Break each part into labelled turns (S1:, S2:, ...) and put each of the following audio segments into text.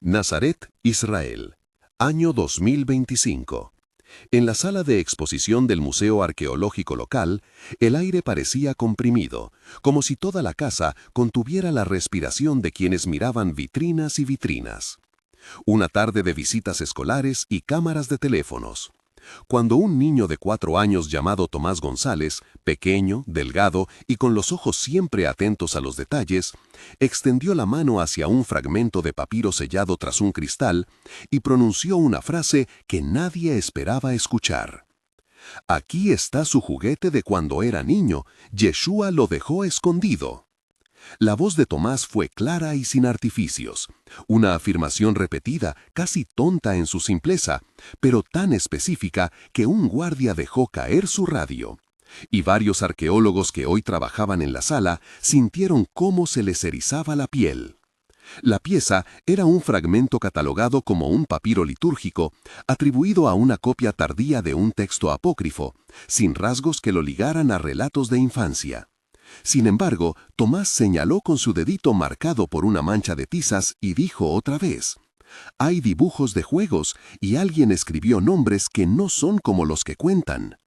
S1: Nazaret, Israel. Año 2025. En la sala de exposición del Museo Arqueológico local, el aire parecía comprimido, como si toda la casa contuviera la respiración de quienes miraban vitrinas y vitrinas. Una tarde de visitas escolares y cámaras de teléfonos. Cuando un niño de 4 años llamado Tomás González, pequeño, delgado y con los ojos siempre atentos a los detalles, extendió la mano hacia un fragmento de papiro sellado tras un cristal y pronunció una frase que nadie esperaba escuchar. Aquí está su juguete de cuando era niño, Yeshua lo dejó escondido. La voz de Tomás fue clara y sin artificios, una afirmación repetida, casi tonta en su simpleza, pero tan específica que un guardia dejó caer su radio. Y varios arqueólogos que hoy trabajaban en la sala sintieron cómo se les erizaba la piel. La pieza era un fragmento catalogado como un papiro litúrgico, atribuido a una copia tardía de un texto apócrifo, sin rasgos que lo ligaran a relatos de infancia. Sin embargo, Tomás señaló con su dedito marcado por una mancha de tizas y dijo otra vez: «Hay dibujos de juegos y alguien escribió nombres que no son como los que cuentan».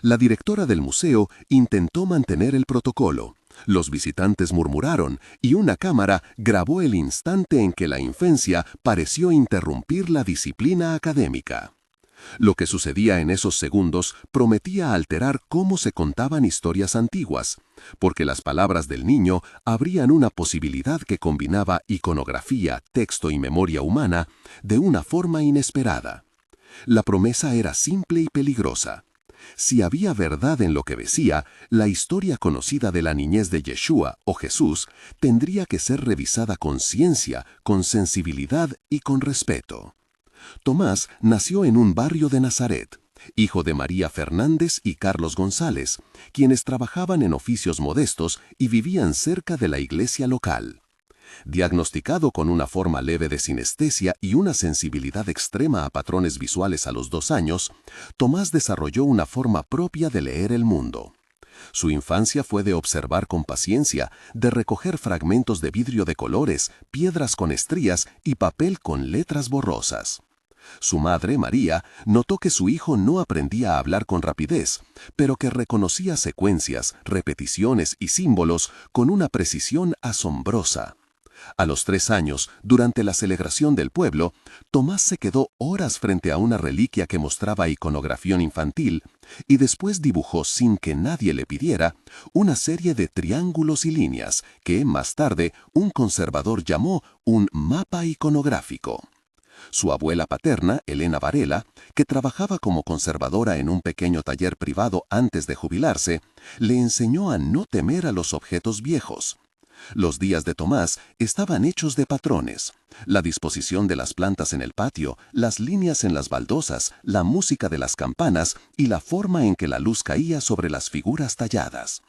S1: La directora del museo intentó mantener el protocolo. Los visitantes murmuraron y una cámara grabó el instante en que la infencia pareció interrumpir la disciplina académica. Lo que sucedía en esos segundos prometía alterar cómo se contaban historias antiguas, porque las palabras del niño abrían una posibilidad que combinaba iconografía, texto y memoria humana de una forma inesperada. La promesa era simple y peligrosa. Si había verdad en lo que decía, la historia conocida de la niñez de Yeshua o Jesús tendría que ser revisada con ciencia, con sensibilidad y con respeto. Tomás nació en un barrio de Nazaret, hijo de María Fernández y Carlos González, quienes trabajaban en oficios modestos y vivían cerca de la iglesia local. Diagnosticado con una forma leve de sinestesia y una sensibilidad extrema a patrones visuales a los 2 años, Tomás desarrolló una forma propia de leer el mundo. Su infancia fue de observar con paciencia, de recoger fragmentos de vidrio de colores, piedras con estrías y papel con letras borrosas. Su madre, María, notó que su hijo no aprendía a hablar con rapidez, pero que reconocía secuencias, repeticiones y símbolos con una precisión asombrosa. A los 3 años, durante la celebración del pueblo, Tomás se quedó horas frente a una reliquia que mostraba iconografía infantil y después dibujó, sin que nadie le pidiera, una serie de triángulos y líneas que, más tarde, un conservador llamó un mapa iconográfico. Su abuela paterna, Elena Varela, que trabajaba como conservadora en un pequeño taller privado antes de jubilarse, le enseñó a no temer a los objetos viejos. Los días de Tomás estaban hechos de patrones. La disposición de las plantas en el patio, las líneas en las baldosas, la música de las campanas y la forma en que la luz caía sobre las figuras talladas.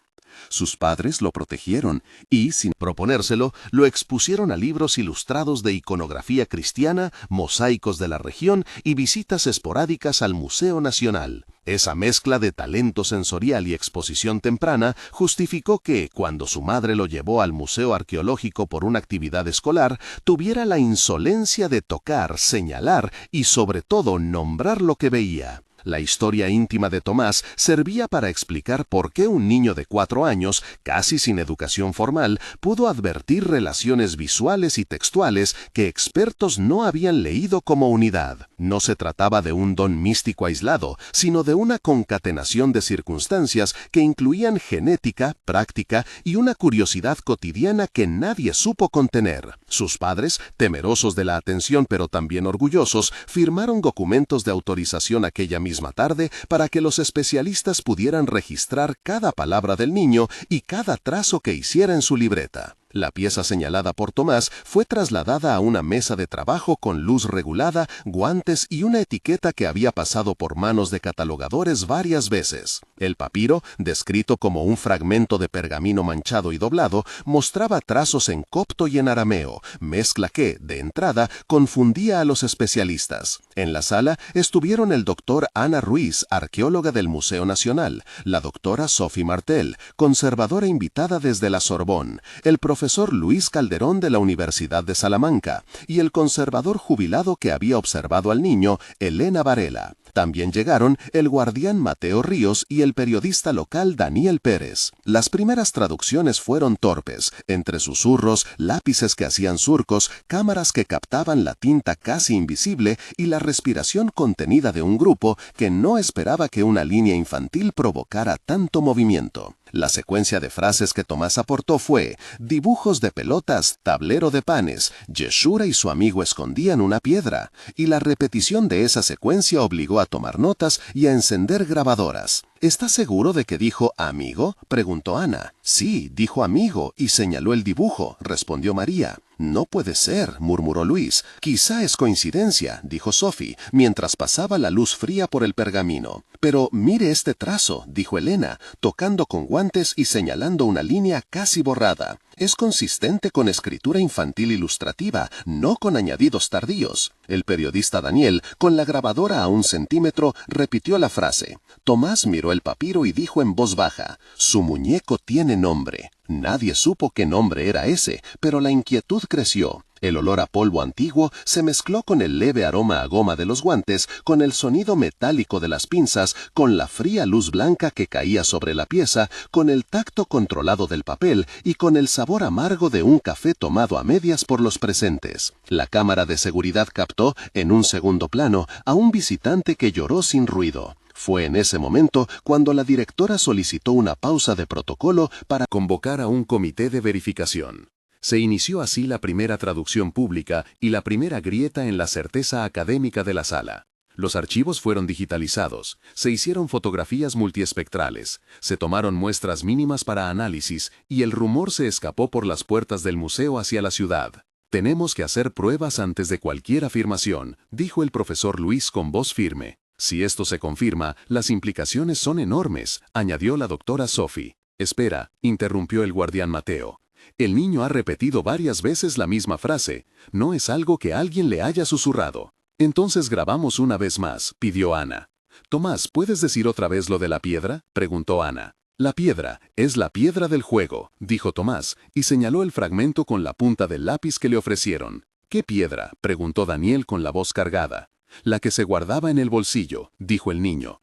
S1: Sus padres lo protegieron y, sin proponérselo, lo expusieron a libros ilustrados de iconografía cristiana, mosaicos de la región y visitas esporádicas al Museo Nacional. Esa mezcla de talento sensorial y exposición temprana justificó que, cuando su madre lo llevó al Museo Arqueológico por una actividad escolar, tuviera la insolencia de tocar, señalar y, sobre todo, nombrar lo que veía. La historia íntima de Tomás servía para explicar por qué un niño de 4 años, casi sin educación formal, pudo advertir relaciones visuales y textuales que expertos no habían leído como unidad. No se trataba de un don místico aislado, sino de una concatenación de circunstancias que incluían genética, práctica y una curiosidad cotidiana que nadie supo contener. Sus padres, temerosos de la atención pero también orgullosos, firmaron documentos de autorización aquella misma tarde para que los especialistas pudieran registrar cada palabra del niño y cada trazo que hiciera en su libreta. La pieza señalada por Tomás fue trasladada a una mesa de trabajo con luz regulada, guantes y una etiqueta que había pasado por manos de catalogadores varias veces. El papiro, descrito como un fragmento de pergamino manchado y doblado, mostraba trazos en copto y en arameo, mezcla que, de entrada, confundía a los especialistas. En la sala estuvieron el doctor Ana Ruiz, arqueóloga del Museo Nacional, la doctora Sophie Martel, conservadora invitada desde la Sorbonne, el profesor profesor Luis Calderón de la Universidad de Salamanca y el conservador jubilado que había observado al niño, Elena Varela. También llegaron el guardián Mateo Ríos y el periodista local Daniel Pérez. Las primeras traducciones fueron torpes, entre susurros, lápices que hacían surcos, cámaras que captaban la tinta casi invisible y la respiración contenida de un grupo que no esperaba que una línea infantil provocara tanto movimiento. La secuencia de frases que Tomás aportó fue: dibujos de pelotas, tablero de panes, Yeshura y su amigo escondían una piedra, y la repetición de esa secuencia obligó a tomar notas y a encender grabadoras. ¿Estás seguro de que dijo amigo?, preguntó Ana. Sí, dijo amigo, y señaló el dibujo, respondió María. No puede ser, murmuró Luis. Quizá es coincidencia, dijo Sophie, mientras pasaba la luz fría por el pergamino. Pero mire este trazo, dijo Elena, tocando con guantes y señalando una línea casi borrada. Es consistente con escritura infantil ilustrativa, no con añadidos tardíos. El periodista Daniel, con la grabadora a 1 centímetro, repitió la frase. Tomás miró el papiro y dijo en voz baja: su muñeco tiene nombre. Nadie supo qué nombre era ese, pero la inquietud creció. El olor a polvo antiguo se mezcló con el leve aroma a goma de los guantes, con el sonido metálico de las pinzas, con la fría luz blanca que caía sobre la pieza, con el tacto controlado del papel y con el sabor amargo de un café tomado a medias por los presentes. La cámara de seguridad captó, en un segundo plano, a un visitante que lloró sin ruido. Fue en ese momento cuando la directora solicitó una pausa de protocolo para convocar a un comité de verificación. Se inició así la primera traducción pública y la primera grieta en la certeza académica de la sala. Los archivos fueron digitalizados, se hicieron fotografías multiespectrales, se tomaron muestras mínimas para análisis y el rumor se escapó por las puertas del museo hacia la ciudad. Tenemos que hacer pruebas antes de cualquier afirmación, dijo el profesor Luis con voz firme. Si esto se confirma, las implicaciones son enormes, añadió la doctora Sophie. Espera, interrumpió el guardián Mateo. El niño ha repetido varias veces la misma frase. No es algo que alguien le haya susurrado. Entonces grabamos una vez más, pidió Ana. Tomás, ¿puedes decir otra vez lo de la piedra?, preguntó Ana. La piedra es la piedra del juego, dijo Tomás, y señaló el fragmento con la punta del lápiz que le ofrecieron. ¿Qué piedra?, preguntó Daniel con la voz cargada. La que se guardaba en el bolsillo, dijo el niño.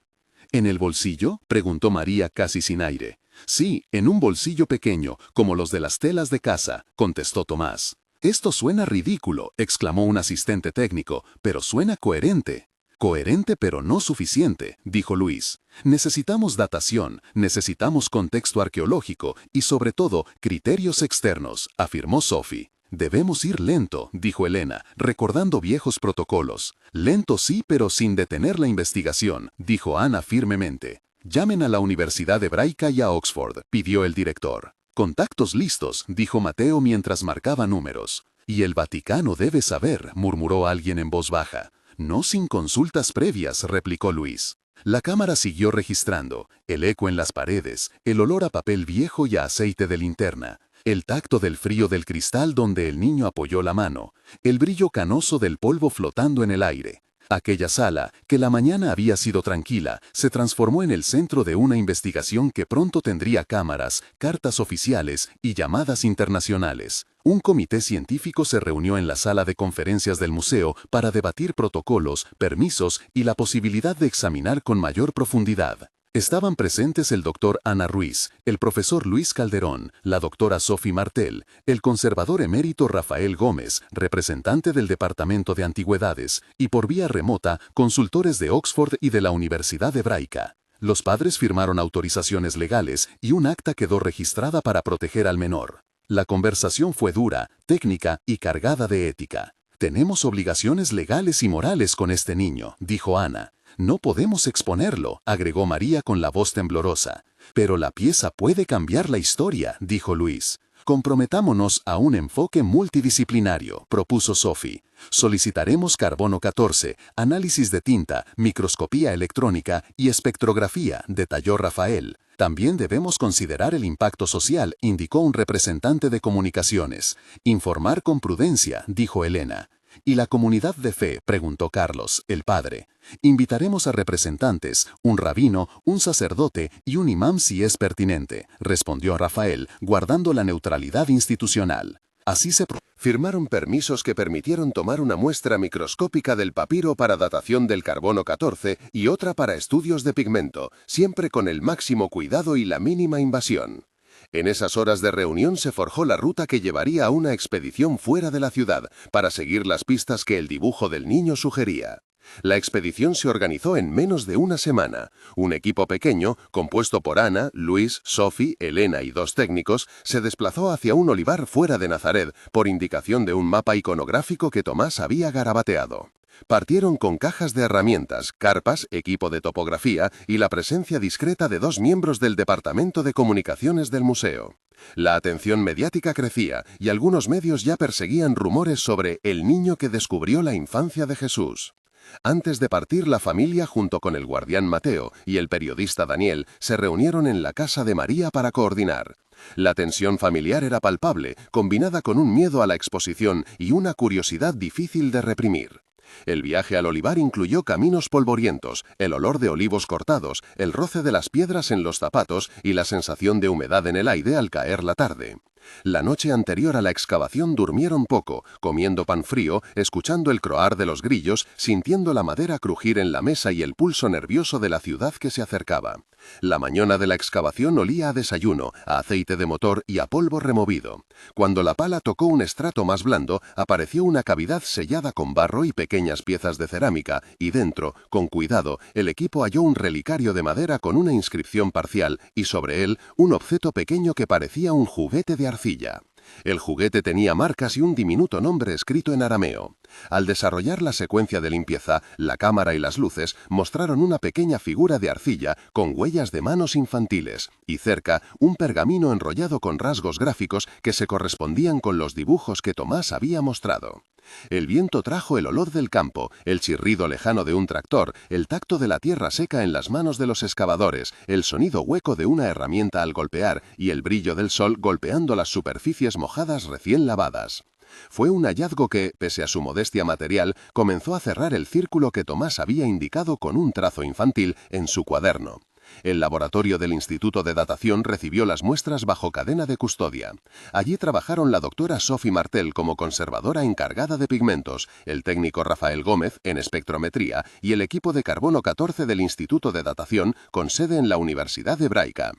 S1: ¿En el bolsillo?, preguntó María casi sin aire. Sí, en un bolsillo pequeño, como los de las telas de casa, contestó Tomás. Esto suena ridículo, exclamó un asistente técnico, pero suena coherente. Coherente pero no suficiente, dijo Luis. Necesitamos datación, necesitamos contexto arqueológico y sobre todo criterios externos, afirmó Sophie. Debemos ir lento, dijo Elena, recordando viejos protocolos. Lento sí, pero sin detener la investigación, dijo Ana firmemente. Llamen a la Universidad Hebraica y a Oxford, pidió el director. Contactos listos, dijo Mateo mientras marcaba números. Y el Vaticano debe saber, murmuró alguien en voz baja. No sin consultas previas, replicó Luis. La cámara siguió registrando, el eco en las paredes, el olor a papel viejo y a aceite de linterna, el tacto del frío del cristal donde el niño apoyó la mano, el brillo canoso del polvo flotando en el aire. Aquella sala, que la mañana había sido tranquila, se transformó en el centro de una investigación que pronto tendría cámaras, cartas oficiales y llamadas internacionales. Un comité científico se reunió en la sala de conferencias del museo para debatir protocolos, permisos y la posibilidad de examinar con mayor profundidad. Estaban presentes el doctor Ana Ruiz, el profesor Luis Calderón, la doctora Sophie Martel, el conservador emérito Rafael Gómez, representante del Departamento de Antigüedades, y por vía remota, consultores de Oxford y de la Universidad Hebraica. Los padres firmaron autorizaciones legales y un acta quedó registrada para proteger al menor. La conversación fue dura, técnica y cargada de ética. Tenemos obligaciones legales y morales con este niño, dijo Ana. No podemos exponerlo, agregó María con la voz temblorosa. Pero la pieza puede cambiar la historia, dijo Luis. Comprometámonos a un enfoque multidisciplinario, propuso Sophie. Solicitaremos carbono 14, análisis de tinta, microscopía electrónica y espectrografía, detalló Rafael. También debemos considerar el impacto social, indicó un representante de comunicaciones. Informar con prudencia, dijo Elena. ¿Y la comunidad de fe?, preguntó Carlos, el padre. Invitaremos a representantes, un rabino, un sacerdote y un imán si es pertinente, respondió Rafael, guardando la neutralidad institucional. Así se firmaron permisos que permitieron tomar una muestra microscópica del papiro para datación del carbono 14 y otra para estudios de pigmento, siempre con el máximo cuidado y la mínima invasión. En esas horas de reunión se forjó la ruta que llevaría a una expedición fuera de la ciudad, para seguir las pistas que el dibujo del niño sugería. La expedición se organizó en menos de una semana. Un equipo pequeño, compuesto por Ana, Luis, Sophie, Elena y 2 técnicos, se desplazó hacia un olivar fuera de Nazaret, por indicación de un mapa iconográfico que Tomás había garabateado. Partieron con cajas de herramientas, carpas, equipo de topografía y la presencia discreta de 2 miembros del Departamento de Comunicaciones del museo. La atención mediática crecía y algunos medios ya perseguían rumores sobre el niño que descubrió la infancia de Jesús. Antes de partir, la familia, junto con el guardián Mateo y el periodista Daniel, se reunieron en la casa de María para coordinar. La tensión familiar era palpable, combinada con un miedo a la exposición y una curiosidad difícil de reprimir. El viaje al olivar incluyó caminos polvorientos, el olor de olivos cortados, el roce de las piedras en los zapatos y la sensación de humedad en el aire al caer la tarde. La noche anterior a la excavación durmieron poco, comiendo pan frío, escuchando el croar de los grillos, sintiendo la madera crujir en la mesa y el pulso nervioso de la ciudad que se acercaba. La mañana de la excavación olía a desayuno, a aceite de motor y a polvo removido. Cuando la pala tocó un estrato más blando, apareció una cavidad sellada con barro y pequeñas piezas de cerámica, y dentro, con cuidado, el equipo halló un relicario de madera con una inscripción parcial, y sobre él, un objeto pequeño que parecía un juguete de arcilla. El juguete tenía marcas y un diminuto nombre escrito en arameo. Al desarrollar la secuencia de limpieza, la cámara y las luces mostraron una pequeña figura de arcilla con huellas de manos infantiles, y cerca un pergamino enrollado con rasgos gráficos que se correspondían con los dibujos que Tomás había mostrado. El viento trajo el olor del campo, el chirrido lejano de un tractor, el tacto de la tierra seca en las manos de los excavadores, el sonido hueco de una herramienta al golpear y el brillo del sol golpeando las superficies mojadas recién lavadas. Fue un hallazgo que, pese a su modestia material, comenzó a cerrar el círculo que Tomás había indicado con un trazo infantil en su cuaderno. El laboratorio del Instituto de Datación recibió las muestras bajo cadena de custodia. Allí trabajaron la doctora Sophie Martel como conservadora encargada de pigmentos, el técnico Rafael Gómez en espectrometría y el equipo de carbono 14 del Instituto de Datación con sede en la Universidad Hebraica.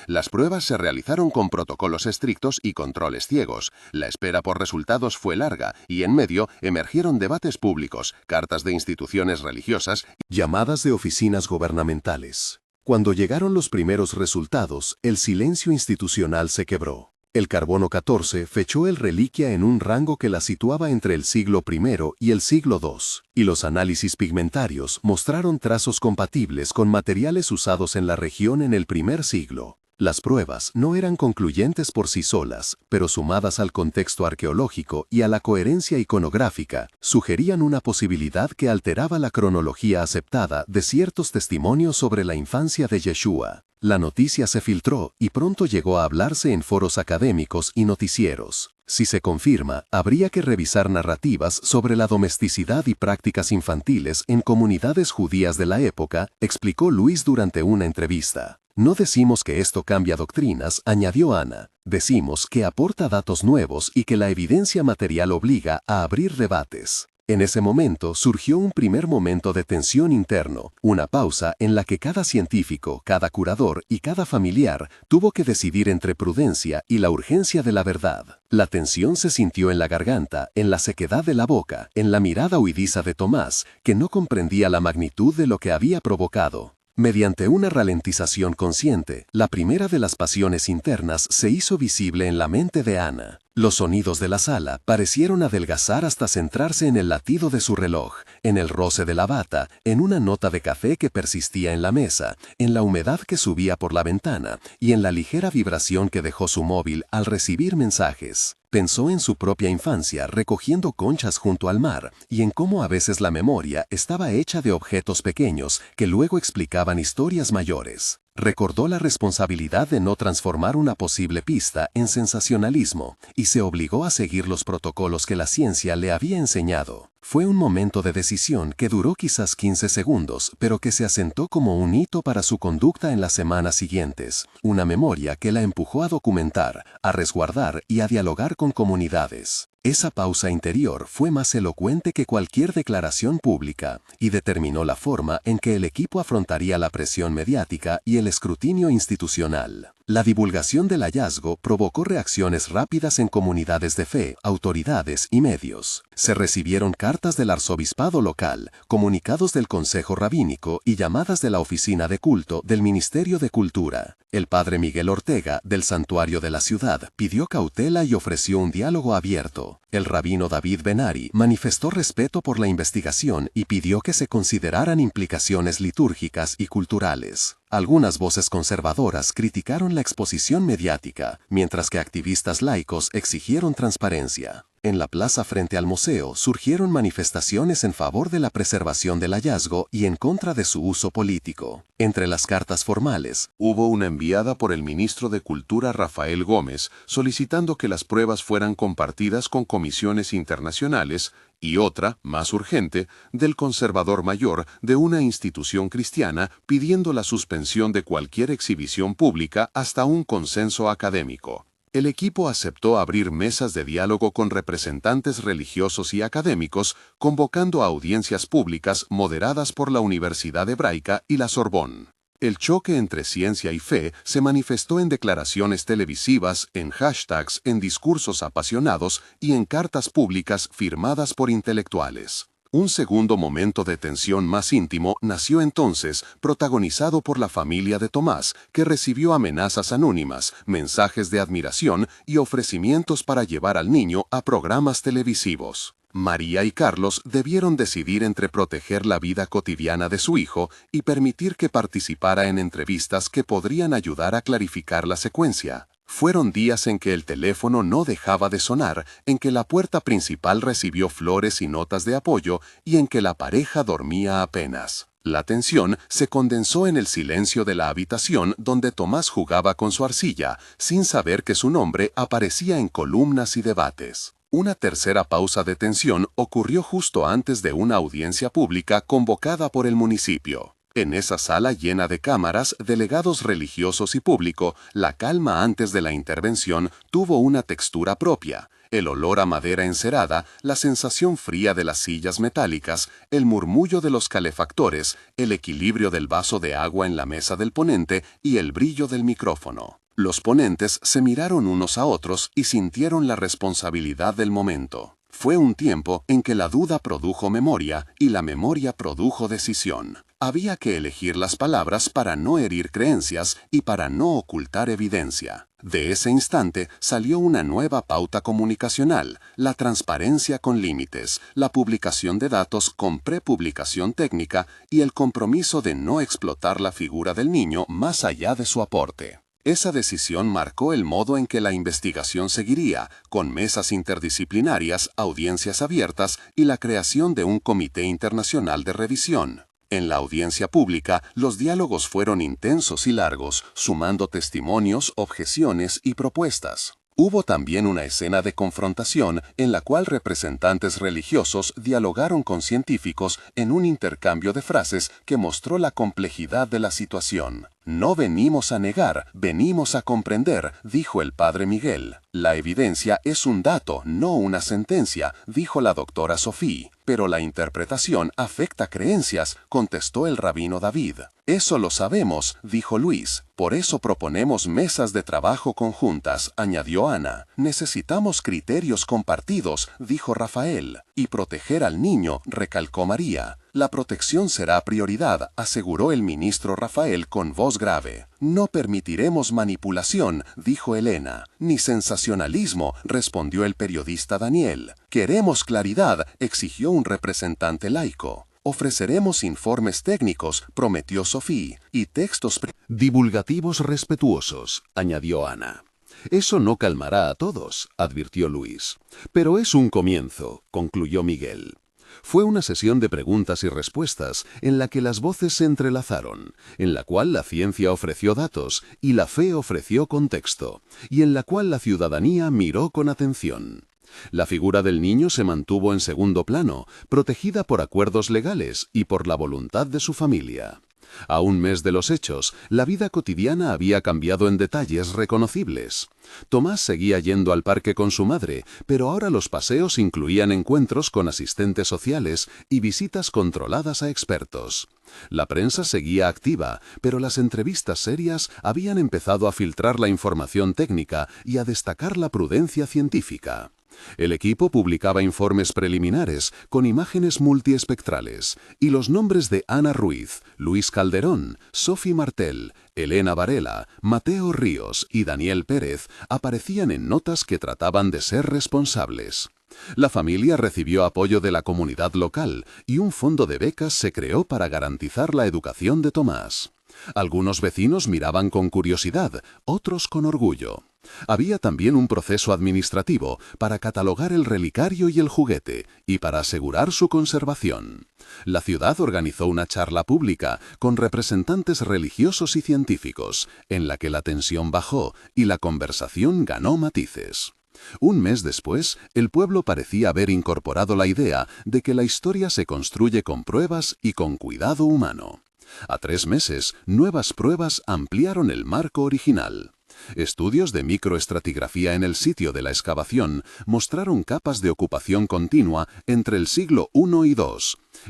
S1: Las pruebas se realizaron con protocolos estrictos y controles ciegos. La espera por resultados fue larga y en medio emergieron debates públicos, cartas de instituciones religiosas y llamadas de oficinas gubernamentales. Cuando llegaron los primeros resultados, el silencio institucional se quebró. El carbono 14 fechó el reliquia en un rango que la situaba entre el siglo I y el siglo II, y los análisis pigmentarios mostraron trazos compatibles con materiales usados en la región en el primer siglo. Las pruebas no eran concluyentes por sí solas, pero sumadas al contexto arqueológico y a la coherencia iconográfica, sugerían una posibilidad que alteraba la cronología aceptada de ciertos testimonios sobre la infancia de Yeshua. La noticia se filtró y pronto llegó a hablarse en foros académicos y noticieros. Si se confirma, habría que revisar narrativas sobre la domesticidad y prácticas infantiles en comunidades judías de la época, explicó Luis durante una entrevista. No decimos que esto cambia doctrinas, añadió Ana. Decimos que aporta datos nuevos y que la evidencia material obliga a abrir debates. En ese momento surgió un primer momento de tensión interno, una pausa en la que cada científico, cada curador y cada familiar tuvo que decidir entre prudencia y la urgencia de la verdad. La tensión se sintió en la garganta, en la sequedad de la boca, en la mirada huidiza de Tomás, que no comprendía la magnitud de lo que había provocado. Mediante una ralentización consciente, la primera de las pasiones internas se hizo visible en la mente de Ana. Los sonidos de la sala parecieron adelgazar hasta centrarse en el latido de su reloj, en el roce de la bata, en una nota de café que persistía en la mesa, en la humedad que subía por la ventana y en la ligera vibración que dejó su móvil al recibir mensajes. Pensó en su propia infancia recogiendo conchas junto al mar y en cómo a veces la memoria estaba hecha de objetos pequeños que luego explicaban historias mayores. Recordó la responsabilidad de no transformar una posible pista en sensacionalismo y se obligó a seguir los protocolos que la ciencia le había enseñado. Fue un momento de decisión que duró quizás 15 segundos, pero que se asentó como un hito para su conducta en las semanas siguientes, una memoria que la empujó a documentar, a resguardar y a dialogar con comunidades. Esa pausa interior fue más elocuente que cualquier declaración pública y determinó la forma en que el equipo afrontaría la presión mediática y el escrutinio institucional. La divulgación del hallazgo provocó reacciones rápidas en comunidades de fe, autoridades y medios. Se recibieron cartas del arzobispado local, comunicados del Consejo Rabínico y llamadas de la Oficina de Culto del Ministerio de Cultura. El padre Miguel Ortega, del santuario de la ciudad, pidió cautela y ofreció un diálogo abierto. El rabino David Benari manifestó respeto por la investigación y pidió que se consideraran implicaciones litúrgicas y culturales. Algunas voces conservadoras criticaron la exposición mediática, mientras que activistas laicos exigieron transparencia. En la plaza frente al museo surgieron manifestaciones en favor de la preservación del hallazgo y en contra de su uso político. Entre las cartas formales,
S2: hubo una enviada por el ministro de Cultura Rafael Gómez solicitando que las pruebas fueran compartidas con comisiones internacionales y otra, más urgente, del conservador mayor de una institución cristiana pidiendo la suspensión de cualquier exhibición pública hasta un consenso académico. El equipo aceptó abrir mesas de diálogo con representantes religiosos y académicos, convocando a audiencias públicas moderadas por la Universidad Hebraica y la Sorbonne. El choque entre ciencia y fe se manifestó en declaraciones televisivas, en hashtags, en discursos apasionados y en cartas públicas firmadas por intelectuales. Un segundo momento de tensión más íntimo nació entonces, protagonizado por la familia de Tomás, que recibió amenazas anónimas, mensajes de admiración y ofrecimientos para llevar al niño a programas televisivos. María y Carlos debieron decidir entre proteger la vida cotidiana de su hijo y permitir que participara en entrevistas que podrían ayudar a clarificar la secuencia. Fueron días en que el teléfono no dejaba de sonar, en que la puerta principal recibió flores y notas de apoyo y en que la pareja dormía apenas. La tensión se condensó en el silencio de la habitación donde Tomás jugaba con su arcilla, sin saber que su nombre aparecía en columnas y debates. Una tercera pausa de tensión ocurrió justo antes de una audiencia pública convocada por el municipio. En esa sala llena de cámaras, delegados religiosos y público, la calma antes de la intervención tuvo una textura propia. El olor a madera encerada, la sensación fría de las sillas metálicas, el murmullo de los calefactores, el equilibrio del vaso de agua en la mesa del ponente y el brillo del micrófono. Los ponentes se miraron unos a otros y sintieron la responsabilidad del momento. Fue un tiempo en que la duda produjo memoria y la memoria produjo decisión. Había que elegir las palabras para no herir creencias y para no ocultar evidencia. De ese instante salió una nueva pauta comunicacional, la transparencia con límites, la publicación de datos con prepublicación técnica y el compromiso de no explotar la figura del niño más allá de su aporte. Esa decisión marcó el modo en que la investigación seguiría, con mesas interdisciplinarias, audiencias abiertas y la creación de un comité internacional de revisión. En la audiencia pública, los diálogos fueron intensos y largos, sumando testimonios, objeciones y propuestas. Hubo también una escena de confrontación en la cual representantes religiosos dialogaron con científicos en un intercambio de frases que mostró la complejidad de la situación. No venimos a negar, venimos a comprender, dijo el padre Miguel. La evidencia es un dato, no una sentencia, dijo la doctora Sofía. Pero la interpretación afecta creencias, contestó el rabino David. Eso lo sabemos, dijo Luis. Por eso proponemos mesas de trabajo conjuntas, añadió Ana. Necesitamos criterios compartidos, dijo Rafael. Y proteger al niño, recalcó María. La protección será prioridad, aseguró el ministro Rafael con voz grave. No permitiremos manipulación, dijo Elena. Ni sensacionalismo, respondió el periodista Daniel. Queremos claridad, exigió un representante laico. Ofreceremos informes técnicos, prometió Sofía, y textos
S1: divulgativos respetuosos, añadió Ana. Eso no calmará a todos, advirtió Luis. Pero es un comienzo, concluyó Miguel. Fue una sesión de preguntas y respuestas en la que las voces se entrelazaron, en la cual la ciencia ofreció datos y la fe ofreció contexto, y en la cual la ciudadanía miró con atención. La figura del niño se mantuvo en segundo plano, protegida por acuerdos legales y por la voluntad de su familia. A un mes de los hechos, la vida cotidiana había cambiado en detalles reconocibles. Tomás seguía yendo al parque con su madre, pero ahora los paseos incluían encuentros con asistentes sociales y visitas controladas a expertos. La prensa seguía activa, pero las entrevistas serias habían empezado a filtrar la información técnica y a destacar la prudencia científica. El equipo publicaba informes preliminares con imágenes multiespectrales y los nombres de Ana Ruiz, Luis Calderón, Sophie Martel, Elena Varela, Mateo Ríos y Daniel Pérez aparecían en notas que trataban de ser responsables. La familia recibió apoyo de la comunidad local y un fondo de becas se creó para garantizar la educación de Tomás. Algunos vecinos miraban con curiosidad, otros con orgullo. Había también un proceso administrativo para catalogar el relicario y el juguete y para asegurar su conservación. La ciudad organizó una charla pública con representantes religiosos y científicos, en la que la tensión bajó y la conversación ganó matices. Un mes después, el pueblo parecía haber incorporado la idea de que la historia se construye con pruebas y con cuidado humano. A 3 meses, nuevas pruebas ampliaron el marco original. Estudios de microestratigrafía en el sitio de la excavación mostraron capas de ocupación continua entre el siglo I y II,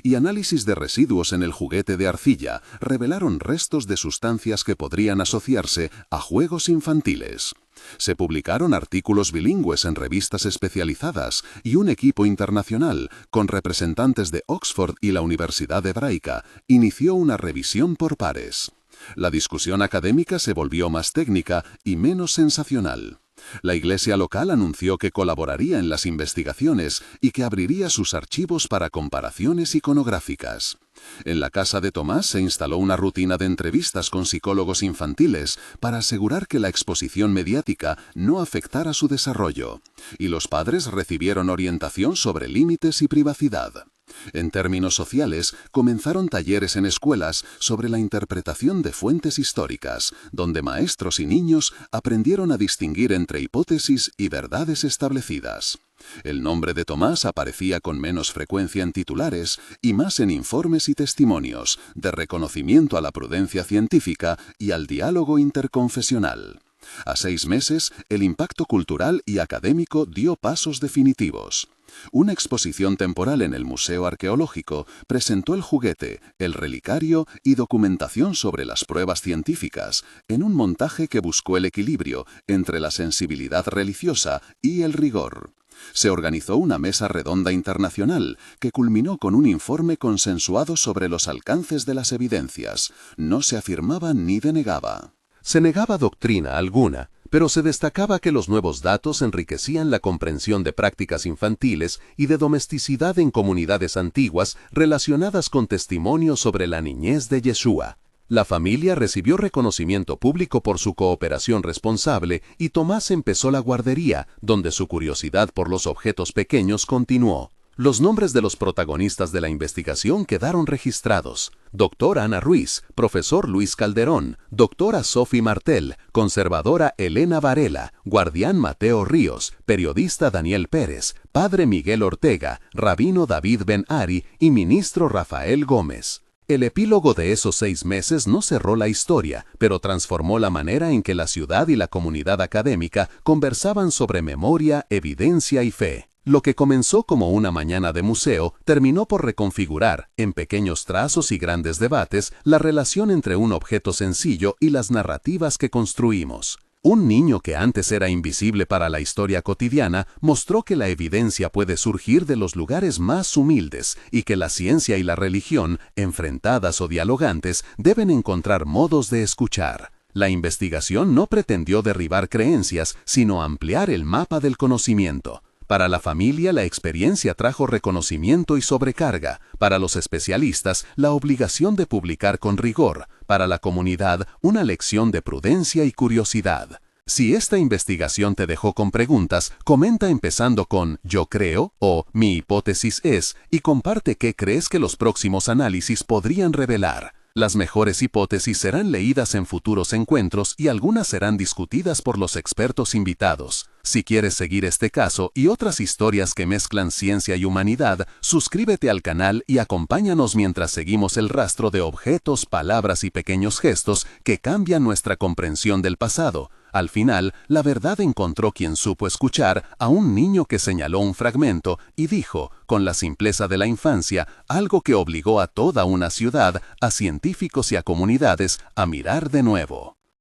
S1: y análisis de residuos en el juguete de arcilla revelaron restos de sustancias que podrían asociarse a juegos infantiles. Se publicaron artículos bilingües en revistas especializadas y un equipo internacional, con representantes de Oxford y la Universidad Hebraica, inició una revisión por pares. La discusión académica se volvió más técnica y menos sensacional. La iglesia local anunció que colaboraría en las investigaciones y que abriría sus archivos para comparaciones iconográficas. En la casa de Tomás se instaló una rutina de entrevistas con psicólogos infantiles para asegurar que la exposición mediática no afectara su desarrollo, y los padres recibieron orientación sobre límites y privacidad. En términos sociales, comenzaron talleres en escuelas sobre la interpretación de fuentes históricas, donde maestros y niños aprendieron a distinguir entre hipótesis y verdades establecidas. El nombre de Tomás aparecía con menos frecuencia en titulares y más en informes y testimonios, de reconocimiento a la prudencia científica y al diálogo interconfesional. A 6 meses, el impacto cultural y académico dio pasos definitivos. Una exposición temporal en el Museo Arqueológico presentó el juguete, el relicario y documentación sobre las pruebas científicas, en un montaje que buscó el equilibrio entre la sensibilidad religiosa y el rigor. Se organizó una mesa redonda internacional que culminó con un informe consensuado sobre los alcances de las evidencias. No se afirmaba ni denegaba.
S3: Se negaba doctrina alguna, pero se destacaba que los nuevos datos enriquecían la comprensión de prácticas infantiles y de domesticidad en comunidades antiguas relacionadas con testimonios sobre la niñez de Yeshua. La familia recibió reconocimiento público por su cooperación responsable y Tomás empezó la guardería, donde su curiosidad por los objetos pequeños continuó. Los nombres de los protagonistas de la investigación quedaron registrados: doctora Ana Ruiz, profesor Luis Calderón, doctora Sophie Martel, conservadora Elena Varela, guardián Mateo Ríos, periodista Daniel Pérez, padre Miguel Ortega, rabino David Ben-Ari y ministro Rafael Gómez. El epílogo de esos 6 meses no cerró la historia, pero transformó la manera en que la ciudad y la comunidad académica conversaban sobre memoria, evidencia y fe. Lo que comenzó como una mañana de museo terminó por reconfigurar, en pequeños trazos y grandes debates, la relación entre un objeto sencillo y las narrativas que construimos. Un niño que antes era invisible para la historia cotidiana mostró que la evidencia puede surgir de los lugares más humildes y que la ciencia y la religión, enfrentadas o dialogantes, deben encontrar modos de escuchar. La investigación no pretendió derribar creencias, sino ampliar el mapa del conocimiento. Para la familia, la experiencia trajo reconocimiento y sobrecarga. Para los especialistas, la obligación de publicar con rigor. Para la comunidad, una lección de prudencia y curiosidad. Si esta investigación te dejó con preguntas, comenta empezando con «yo creo» o «mi hipótesis es» y comparte qué crees que los próximos análisis podrían revelar. Las mejores hipótesis serán leídas en futuros encuentros y algunas serán discutidas por los expertos invitados. Si quieres seguir este caso y otras historias que mezclan ciencia y humanidad, suscríbete al canal y acompáñanos mientras seguimos el rastro de objetos, palabras y pequeños gestos que cambian nuestra comprensión del pasado. Al final, la verdad encontró quien supo escuchar a un niño que señaló un fragmento y dijo, con la simpleza de la infancia, algo que obligó a toda una ciudad, a científicos y a comunidades a mirar de nuevo.